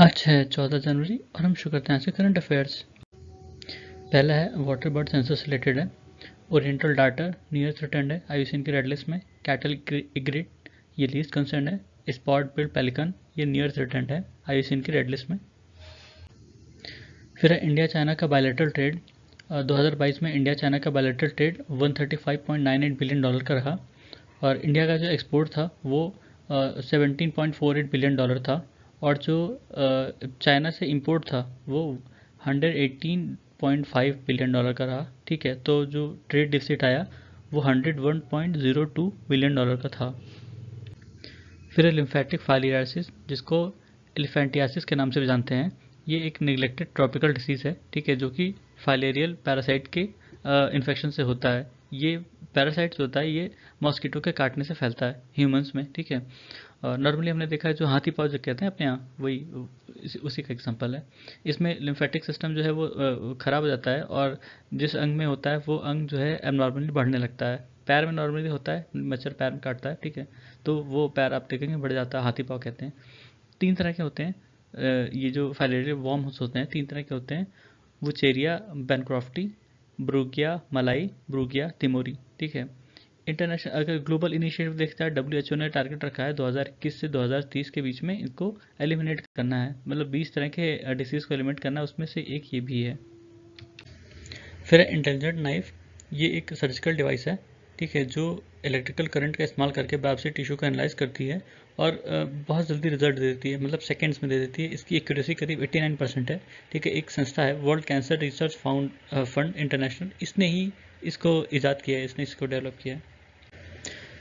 आज है 14 जनवरी और हम शुरू करते हैं आज के करंट अफेयर्स। पहला है वाटर बर्ड सेंसर से रिलेटेड है। ओरिएंटल डार्टर नियर थ्रेटेंड है आईयूसीएन की रेड लिस्ट में। कैटल इग्रिड ये लीस्ट कंसर्न है। स्पॉट बिल्ड पेलिकन ये नियर थ्रेटेंड है आईयूसीएन की रेड लिस्ट में। फिर है इंडिया चाइना का बायलैटरल ट्रेड। 2022 में इंडिया चाइना का बायलैटरल ट्रेड $135.98 बिलियन का रहा और इंडिया का जो एक्सपोर्ट था वो $17.48 बिलियन था और जो चाइना से इंपोर्ट था वो $118.5 बिलियन का रहा। ठीक है, तो जो ट्रेड डिफिसिट आया वो $101.02 बिलियन का था। फिर लिम्फेटिक फाइलियासिस जिसको एलिफेंटियासिस के नाम से भी जानते हैं, ये एक निगलेक्टेड ट्रॉपिकल डिसीज़ है। ठीक है, जो कि फाइलेरियल पैरासाइट के इन्फेक्शन से होता है। ये पैरासाइट जो होता है ये मॉस्किटो के काटने से फैलता है ह्यूमंस में। ठीक है, नॉर्मली हमने देखा है जो हाथी पाँव जो कहते हैं अपने यहाँ, वही उसी का एग्जांपल है। इसमें लिम्फेटिक सिस्टम जो है वो ख़राब हो जाता है और जिस अंग में होता है वो अंग जो है एबनॉर्मली बढ़ने लगता है। पैर में नॉर्मली होता है, मच्छर पैर में काटता है। ठीक है, तो वो पैर आप देखेंगे बढ़ जाता है, हाथी पाँव कहते हैं। 3 तरह के होते हैं ये जो फाइलेरियल वॉर्म्स होते हैं, 3 तरह के होते हैं। वुचेरिया बैनक्रॉफ्टी, ब्रूगिया मलाई, ब्रूगिया तिमोरी। ठीक है, इंटरनेशनल अगर ग्लोबल इनिशिएटिव देखता है, डब्ल्यूएचओ ने टारगेट रखा है 2021 से 2030 के बीच में इनको एलिमिनेट करना है। मतलब 20 तरह के डिसीज़ को एलिमिनेट करना है, उसमें से एक ये भी है। फिर इंटेलिजेंट नाइफ, ये एक सर्जिकल डिवाइस है। ठीक है, जो इलेक्ट्रिकल करंट का इस्तेमाल करके बायोप्सी टिश्यू को एनालाइज करती है और बहुत जल्दी रिजल्ट दे देती है, मतलब सेकेंड्स में दे देती है। इसकी एक्यूरेसी करीब 89% है। ठीक है, एक संस्था है world cancer research fund international, इसने ही इसको ईजाद किया है, इसने इसको डेवलप किया है।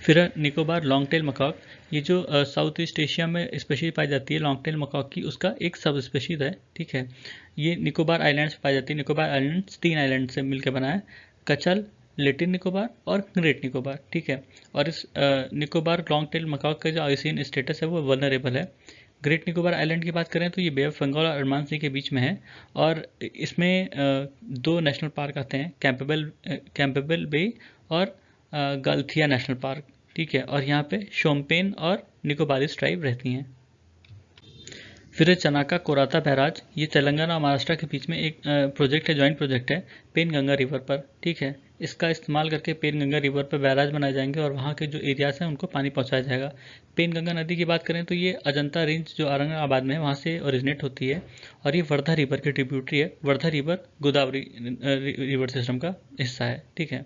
फिर निकोबार लॉन्ग टेल मकॉक, ये जो साउथ ईस्ट एशिया में स्पेशीज पाई जाती है लॉन्ग टेल मकॉक की, उसका एक सब स्पेशीज है। ठीक है, ये निकोबार आइलैंड्स पाई जाती है। निकोबार आइलैंड्स 3 आइलैंड से मिलकर बना है, कचल, लिटिल निकोबार और ग्रेट निकोबार। ठीक है, और इस निकोबार लॉन्ग टेल मकॉक का जो आईयूसीएन स्टेटस है वो वल्नरेबल है। ग्रेट निकोबार आइलैंड की बात करें तो ये बे ऑफ बंगाल और अंडमान सी के बीच में है और इसमें 2 नेशनल पार्क आते हैं, कैंपेबल बे और गलथिया नेशनल पार्क। ठीक है, और यहाँ पे शोम्पेन और निकोबारिस ट्राइब रहती हैं। फिर चनाका कोराता बैराज, ये तेलंगाना और महाराष्ट्र के बीच में एक प्रोजेक्ट है, जॉइंट प्रोजेक्ट है पेनगंगा रिवर पर। ठीक है, इसका इस्तेमाल करके पेनगंगा रिवर पर बैराज बनाए जाएंगे और वहाँ के जो एरियाज हैं उनको पानी पहुँचाया जाएगा। पेनगंगा नदी की बात करें तो ये अजंता रेंज जो औरंगाबाद में है वहाँ से ओरिजिनेट होती है और ये वर्धा रिवर की ट्रिब्यूटरी है। Wardha river Godavari river system का हिस्सा है। ठीक है,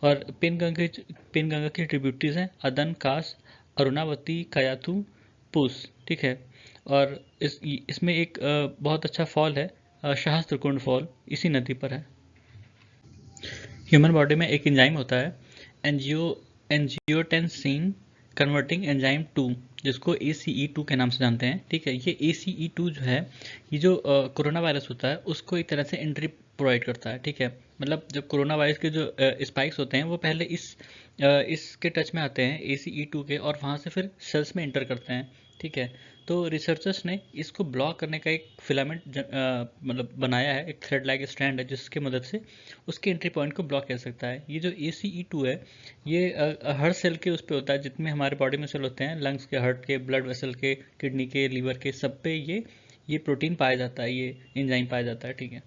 और पेनगंगा की ट्रिब्यूटरीज हैं अदन, कास, अरुणावती, कयातू, पूस। ठीक है, और इसमें एक बहुत अच्छा फॉल है सहस्त्रकुंड फॉल, इसी नदी पर है। ह्यूमन बॉडी में एक एंजाइम होता है एंजियोटेंसिन कन्वर्टिंग एंजाइम 2, जिसको ACE2 के नाम से जानते हैं। ठीक है, ये ACE2 जो है, ये जो कोरोना वायरस होता है उसको एक तरह से एंट्री प्रोवाइड करता है। ठीक है, मतलब जब कोरोना वायरस के जो स्पाइक्स होते हैं वो पहले इसके टच में आते हैं ACE2 के और वहाँ से फिर सेल्स में एंटर करते हैं। ठीक है, तो रिसर्चर्स ने इसको ब्लॉक करने का एक फिलामेंट मतलब बनाया है, एक थ्रेड लाइक स्ट्रैंड है जिसकी मदद से उसके एंट्री पॉइंट को ब्लॉक कर सकता है। ये जो ACE2 है ये हर सेल के उस पे होता है, जितने हमारे बॉडी में सेल होते हैं, लंग्स के, हार्ट के, ब्लड वेसल के, किडनी के, लीवर के, सब पे ये प्रोटीन पाया जाता है, ये एंजाइम पाया जाता है। ठीक है,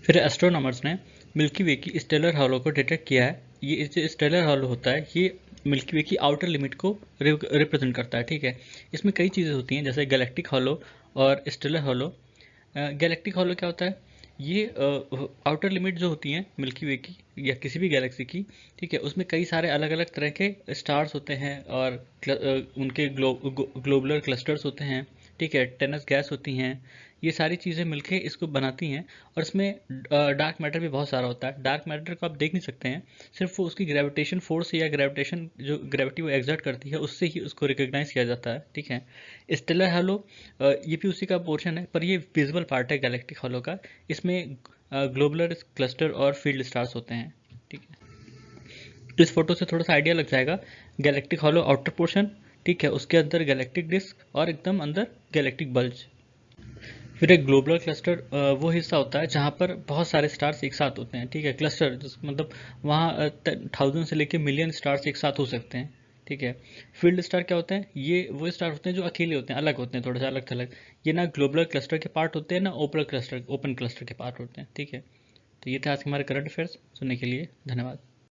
फिर एस्ट्रोनॉमर्स ने मिल्की वे की स्टेलर हॉलो को डिटेक्ट किया है। ये जो स्टेलर हॉलो होता है ये मिल्की वे की आउटर लिमिट को रिप्रेजेंट करता है। ठीक है, इसमें कई चीज़ें होती हैं जैसे गैलेक्टिक हॉलो और स्टेलर हॉलो। गैलेक्टिक हॉलो क्या होता है, ये आउटर लिमिट जो होती हैं मिल्की वे की या किसी भी गैलेक्सी की, ठीक है, उसमें कई सारे अलग अलग तरह के स्टार्स होते हैं और उनके ग्लोबुलर क्लस्टर्स होते हैं। ठीक है, टेनस गैस होती हैं, ये सारी चीज़ें मिलके इसको बनाती हैं और इसमें डार्क मैटर भी बहुत सारा होता है। डार्क मैटर को आप देख नहीं सकते हैं, सिर्फ वो उसकी ग्रेविटेशन फोर्स या ग्रेविटेशन जो ग्रेविटी वो एग्जर्ट करती है उससे ही उसको रिकॉग्नाइज किया जाता है। ठीक है, स्टेलर हॉलो ये भी उसी का पोर्शन है पर ये विजिबल पार्ट है गैलेक्टिक हॉलो का। इसमें ग्लोबुलर क्लस्टर और फील्ड स्टार्स होते हैं। ठीक है, इस फोटो से थोड़ा सा आइडिया लग जाएगा। गैलेक्टिक हॉलो आउटर पोर्शन, ठीक है, उसके अंदर गैलेक्टिक डिस्क और एकदम अंदर गैलेक्टिक बल्ज। फिर एक ग्लोबुलर क्लस्टर वो हिस्सा होता है जहाँ पर बहुत सारे स्टार्स एक साथ होते हैं। ठीक है, क्लस्टर मतलब वहाँ 1000 से लेके मिलियन स्टार्स एक साथ हो सकते हैं। ठीक है। फील्ड स्टार क्या होते हैं? ये वो स्टार होते हैं जो अकेले होते हैं, अलग होते हैं, थोड़ा सा अलग थलग। ये ना ग्लोबुलर क्लस्टर के पार्ट होते हैं ना ओपन क्लस्टर के पार्ट होते हैं, ठीक है। तो ये थे आज के हमारे करंट अफेयर्स। सुनने के लिए धन्यवाद।